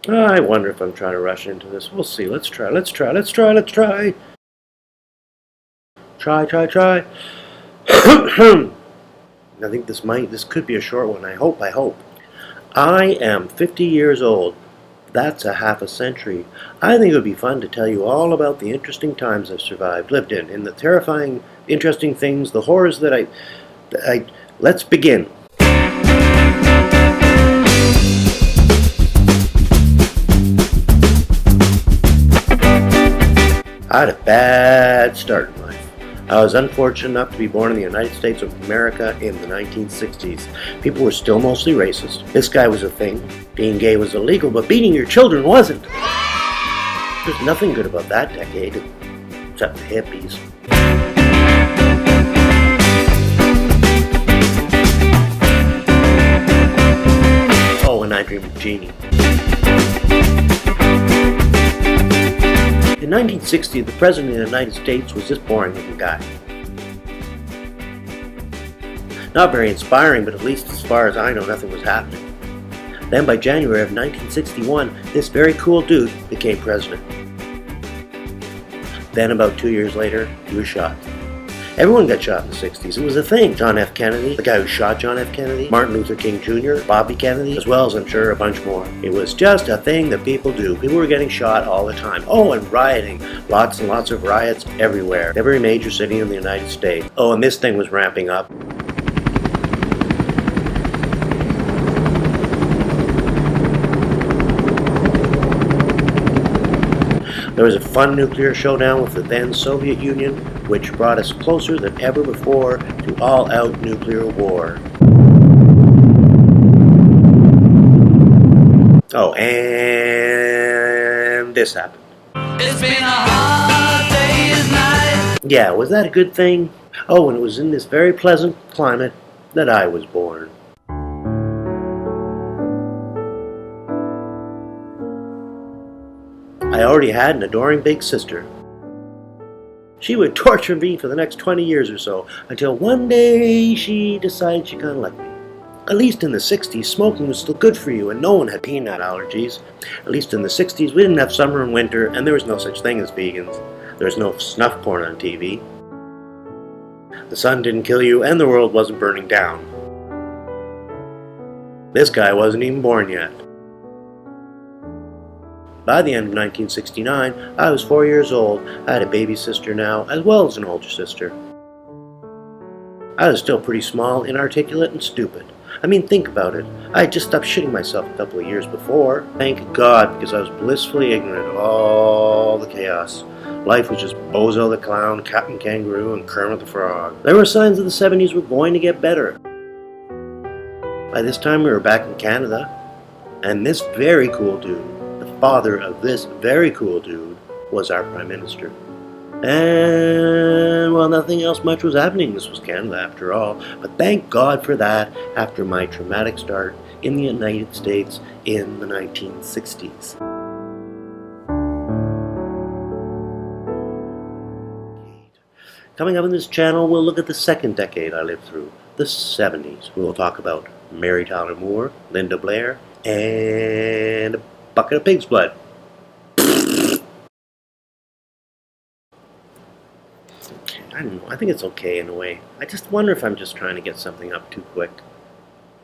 I wonder if I'm trying to rush into this. We'll see. Let's try. Let's try. Let's try. Let's try. Try, try, try. I think this could be a short one. I hope. I am 50 years old. That's a half a century. I think it would be fun to tell you all about the interesting times I've lived in the terrifying, interesting things, the horrors that let's begin. I had a bad start in life. I was unfortunate enough to be born in the United States of America in the 1960s. People were still mostly racist. This guy was a thing. Being gay was illegal, but beating your children wasn't. There's nothing good about that decade, except the hippies. Oh, and I Dream of Jeannie. In 1960, the President of the United States was this boring-looking guy. Not very inspiring, but at least as far as I know, nothing was happening. Then by January of 1961, this very cool dude became president. Then about 2 years later, he was shot. Everyone got shot in the 60s. It was a thing. John F. Kennedy, the guy who shot John F. Kennedy, Martin Luther King Jr., Bobby Kennedy, as well as I'm sure a bunch more. It was just a thing that people do. People were getting shot all the time. Oh, and rioting. Lots and lots of riots everywhere. Every major city in the United States. Oh, and this thing was ramping up. There was a fun nuclear showdown with the then Soviet Union, which brought us closer than ever before to all-out nuclear war. Oh, and this happened. It's been a hard day's night. Yeah, was that a good thing? Oh, and it was in this very pleasant climate that I was born. I already had an adoring big sister. She would torture me for the next 20 years or so, until one day she decided she kind of liked me. At least in the 60s, smoking was still good for you and no one had peanut allergies. At least in the 60s, we didn't have summer and winter and there was no such thing as vegans. There was no snuff porn on TV. The sun didn't kill you and the world wasn't burning down. This guy wasn't even born yet. By the end of 1969, I was 4 years old. I had a baby sister now, as well as an older sister. I was still pretty small, inarticulate, and stupid. I mean, think about it. I had just stopped shitting myself a couple of years before. Thank God, because I was blissfully ignorant of all the chaos. Life was just Bozo the Clown, Captain Kangaroo, and Kermit the Frog. There were signs that the 70s were going to get better. By this time, we were back in Canada, and this very cool dude, the father of this very cool dude, was our Prime Minister. And, well, nothing else much was happening. This was Canada after all. But thank God for that after my traumatic start in the United States in the 1960s. Coming up on this channel, we'll look at the second decade I lived through, the 70s. We will talk about Mary Tyler Moore, Linda Blair, and a bucket of pig's blood. I don't know. I think it's okay in a way. I just wonder if I'm just trying to get something up too quick.